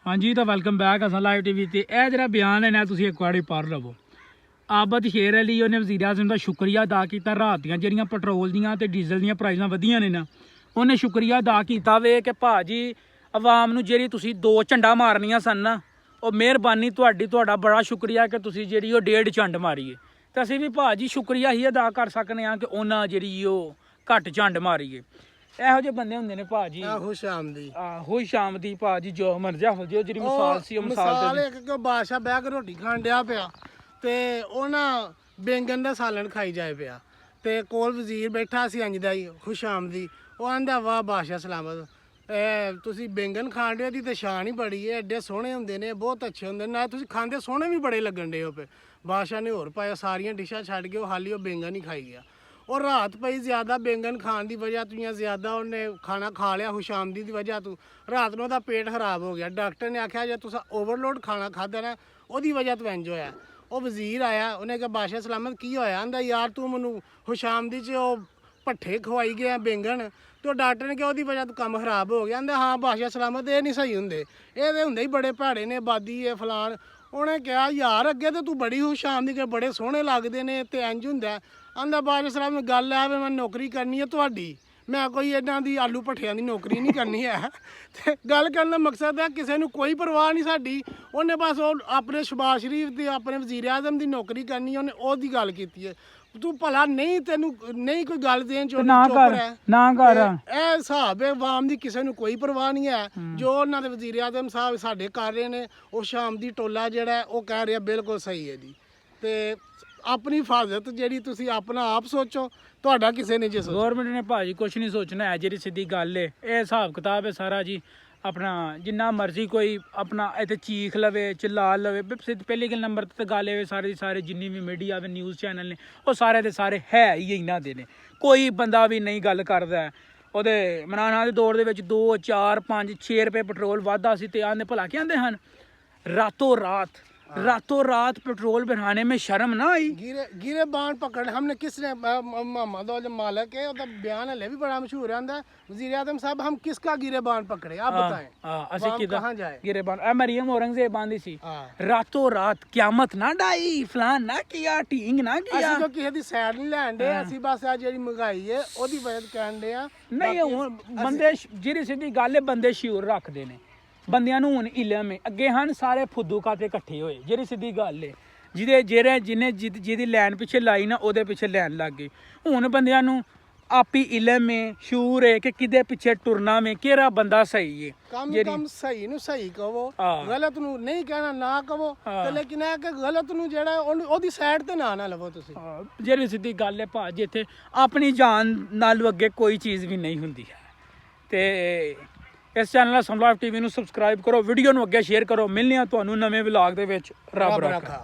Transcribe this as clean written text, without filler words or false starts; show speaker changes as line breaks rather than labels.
हाँ जी तो welcome back us live TV ते ਇਹ ਜਿਹੜਾ ਬਿਆਨ ਹੈ ਨਾ ਤੁਸੀਂ ਇੱਕ ਵਾਰੀ ਪੜ੍ਹ ਲਵੋ। ਆਬਦ ਸ਼ੇਰ ਅਲੀ ਉਹਨੇ ਵਜ਼ੀਰ ਆਜ਼ਮ ਦਾ ਸ਼ੁਕਰੀਆ ਅਦਾ ਕੀਤਾ। ਰਾਤ ਦੀਆਂ ਜਿਹੜੀਆਂ ਪੈਟਰੋਲ ਦੀਆਂ ਤੇ ਡੀਜ਼ਲ ਦੀਆਂ ਪ੍ਰਾਈਸਾਂ ਵਧੀਆਂ ਨੇ ਨਾ, ਉਹਨੇ ਸ਼ੁਕਰੀਆ ਅਦਾ ਕੀਤਾ ਵੇ ਕਿ ਭਾਜੀ ਆਵਾਮ ਨੂੰ ਜਿਹੜੀ ਤੁਸੀਂ 2 ਝੰਡਾ ਮਾਰਨੀਆਂ ਸਨ ਨਾ, ਉਹ ਮਿਹਰਬਾਨੀ ਤੁਹਾਡਾ ਬੜਾ ਸ਼ੁਕਰੀਆ ਕਿ ਤੁਸੀਂ ਜਿਹੜੀ ਉਹ 1.5 ਝੰਡ ਮਾਰੀਏ। ਤੇ ਅਸੀਂ ਵੀ ਭਾਜੀ ਸ਼ੁਕਰੀਆ ਹੀ ਅਦਾ ਕਰ ਸਕਨੇ ਆ ਕਿ ਉਹਨਾਂ ਜਿਹੜੀ ਉਹ ਘੱਟ ਝੰਡ ਮਾਰੀਏ। ਇਹੋ ਜਿਹੇ ਬੰਦੇ ਹੁੰਦੇ ਨੇ ਭਾਜੀ। ਖੁਸ਼ ਆਮਦੀ ਭਾਜੀ ਜੋ ਮਰਜ਼ਾ ਹੋ ਜੇ। ਜਿਹੜੀ ਮਿਸਾਲ ਸੀ ਉਹ ਮਿਸਾਲ
ਇੱਕ ਕਿ ਬਾਦਸ਼ਾਹ ਬਹਿ ਕੇ ਰੋਟੀ ਖਾਣ ਡਿਆ ਪਿਆ ਤੇ ਉਹ ਨਾ ਬੈਂਗਣ ਦਾ ਸਾਲਣ ਖਾਈ ਜਾਏ ਪਿਆ ਤੇ ਕੋਲ ਵਜ਼ੀਰ ਬੈਠਾ ਸੀ ਇੰਜ ਦਾ ਹੀ ਖੁਸ਼ ਆਮਦੀ। ਉਹ ਆਂਦਾ ਵਾਹ ਬਾਦਸ਼ਾਹ ਸਲਾਮਤ, ਤੁਸੀਂ ਬੈਂਗਣ ਖਾਣ ਡਿਆ ਦੀ ਤੇ ਸ਼ਾਨ ਹੀ ਬੜੀ ਹੈ, ਐਡੇ ਸੋਹਣੇ ਹੁੰਦੇ ਨੇ, ਬਹੁਤ ਅੱਛੇ ਹੁੰਦੇ ਨੇ, ਨਾ ਤੁਸੀਂ ਖਾਂਦੇ ਸੋਹਣੇ ਵੀ ਬੜੇ ਲੱਗਣ ਡੇ ਹੋ ਪਏ। ਬਾਦਸ਼ਾਹ ਨੇ ਹੋਰ ਪਾਇਆ, ਸਾਰੀਆਂ ਡਿਸ਼ਾਂ ਛੱਡ ਕੇ ਉਹ ਹਾਲੀ ਉਹ ਬੈਂਗਣ ਹੀ ਖਾਈ ਗਿਆ। और रात पई ज़्यादा बैंगन खाने की वजह तो या ज़्यादा उन्हें खाना खा लिया खुशामदी की वजह तो रात में उसका पेट खराब हो गया। डॉक्टर ने आख्या जो तुसा ओवरलोड खाना खादा ना उसकी वजह तो इंज होया। वो वजीर आया, उन्हें कहा बादशाह सलामत की होया? आंदा यार तू मैनू खुशामदी च भट्ठे खवाई गया बैंगन। तो डॉक्टर ने कहा उसकी वजह तो काम खराब हो गया। आंदा हाँ बादशाह सलामत ये नहीं सही होंगे, ये होंगे ही बड़े भैड़े ने, आबादी है फलान। उन्हें कहा यार अगे तो तू बड़ी खुशामदी के बड़े सोहने लगते हैं तो इंज होंगे। आंदा बादशाह सलाम गल है भी मैं नौकरी करनी है तुहाडी, मैं कोई इन्हां दी आलू भट्ठियां दी नौकरी नहीं करनी है। ते गल करन दा मकसद है किसी नूं कोई परवाह नहीं साडी, उन्हें बस अपने शबाज शरीफ ते अपने वजीर आज़म दी नौकरी करनी है, उन्हें ओहदी गल कीती है। तू भला नहीं तेनू नहीं कोई गल देन चो
ना कर
ए हिसाब है आवाम दी, किसी नूं कोई परवाह नहीं है। जो उन्हां दे वजीर आज़म साहब साडे कर रहे ने वो शाम दी टोला जिहड़ा वो कह रहा बिल्कुल सही है जी। ते अपनी हिफाजत जी तुसी अपना आप सोचो, ਤੁਹਾਡਾ ਕਿਸੇ ਨੇ ਜੇ ਸੋਚੋ।
ਗਵਰਨਮੈਂਟ ਨੇ ਭਾਜੀ ਕੁਛ ਨਹੀਂ ਸੋਚਣਾ ਹੈ। ਜਿਹੜੀ ਸਿੱਧੀ ਗੱਲ ਹੈ ਇਹ ਹਿਸਾਬ ਕਿਤਾਬ ਹੈ ਸਾਰਾ ਜੀ। ਆਪਣਾ ਜਿੰਨਾ ਮਰਜ਼ੀ ਕੋਈ ਆਪਣਾ ਇੱਥੇ ਚੀਖ ਲਵੇ ਚਿਲਾ ਲਵੇ, ਪਹਿਲੀ ਗੱਲ ਨੰਬਰ ਤੇ ਗੱਲ ਇਹ ਸਾਰੇ ਦੀ ਸਾਰੇ ਜਿੰਨੀ ਵੀ ਮੀਡੀਆ ਵੇ ਨਿਊਜ਼ ਚੈਨਲ ਨੇ ਉਹ ਸਾਰੇ ਦੇ ਸਾਰੇ ਹੈ ਹੀ ਇਹਨਾਂ ਦੇ ਨੇ। ਕੋਈ ਬੰਦਾ ਵੀ ਨਹੀਂ ਗੱਲ ਕਰਦਾ ਉਹਦੇ ਮਨਾਣਾ ਦੇ ਦੌਰ ਦੇ ਵਿੱਚ 2 4 5 6 ਰੁਪਏ ਪੈਟਰੋਲ ਵਾਧਾ ਸੀ ਤੇ ਆਂਦੇ ਭਲਾ ਕੀ ਆਂਦੇ ਹਨ रातों रात पेट्रोल बढ़ाने में शर्म ना आई।
गिरे बाण पकड़ हमने किसने मोहम्मद मालिक है उसका बयान हले भी बड़ा मशहूर है। वज़ीर आज़म साहब हम किसका गिरे बाण पकड़े आप बताएं, कहाँ जाए गिरे बाण?
मरियम औरंगजेब बांधी सी रातों रात क्यामत ना डाई फलान ना किया टींग ना किया।
ਅਸੀਂ ਤਾਂ ਕਿਸੇ ਦੀ ਸਾਈਡ ਨਹੀਂ ਲੈਣ ਦੇ, ਅਸੀਂ ਬਸ ਆ ਜਿਹੜੀ ਮਹਿੰਗਾਈ ਹੈ ਉਹਦੀ ਵਜ੍ਹਾ ਤੋਂ ਕਹਿਣ ਦੇ ਆ।
ਨਹੀਂ ਹੁਣ ਬੰਦੇ ਜਿਹੜੀ ਸਿੱਧੀ ਗੱਲ ਹੈ ਬੰਦੇ ਸ਼ਿਊਰ ਰੱਖਦੇ ਨੇ, ਬੰਦਿਆਂ ਨੂੰ ਹੁਣ ਇਲਮ ਹੈ। ਅੱਗੇ ਹਨ ਸਾਰੇ ਫੁੱਦੂ ਕਾਤੇ ਇਕੱਠੇ ਹੋਏ, ਜਿਹੜੀ ਸਿੱਧੀ ਗੱਲ ਹੈ ਜਿਹਦੀ ਲਾਈਨ ਪਿੱਛੇ ਲਾਈ ਨਾ ਉਹਦੇ ਪਿੱਛੇ ਲੈਣ ਲੱਗ ਗਏ। ਹੁਣ ਬੰਦਿਆਂ ਨੂੰ ਆਪੀ ਇਲਮ ਹੈ, ਸ਼ੂਰ ਹੈ ਕਿ ਕਿਹਦੇ ਪਿੱਛੇ ਟੁਰਨਾ ਵੇ, ਕਿਹੜਾ ਬੰਦਾ ਸਹੀ ਹੈ।
ਕੰਮ ਸਹੀ ਨੂੰ ਸਹੀ ਕਹੋ, ਗਲਤ ਨੂੰ ਨਹੀਂ ਕਹਿਣਾ ਨਾ ਕਹੋ, ਤੇ ਲੇਕਿਨ ਇਹ ਕਿ ਗਲਤ ਨੂੰ ਜਿਹੜਾ ਉਹਦੀ ਸਾਈਡ ਤੇ ਨਾ ਲਵੋ ਤੁਸੀਂ।
ਜਿਹੜੀ ਸਿੱਧੀ ਗੱਲ ਹੈ ਭਾਜੀ ਇੱਥੇ ਆਪਣੀ ਜਾਨ ਨਾਲ ਅੱਗੇ ਕੋਈ ਚੀਜ਼ ਵੀ ਨਹੀਂ ਹੁੰਦੀ ਹੈ। ਤੇ इस चैनल समलाइव टीवी ਨੂੰ ਸਬਸਕ੍ਰਾਈਬ ਕਰੋ, ਵੀਡੀਓ ਨੂੰ ਅੱਗੇ ਸ਼ੇਅਰ ਕਰੋ। ਮਿਲਨੇ ਆ ਤੁਹਾਨੂੰ ਨਵੇਂ ਵਲੌਗ ਦੇ ਵਿੱਚ। ਰੱਬ ਰੱਖਾ।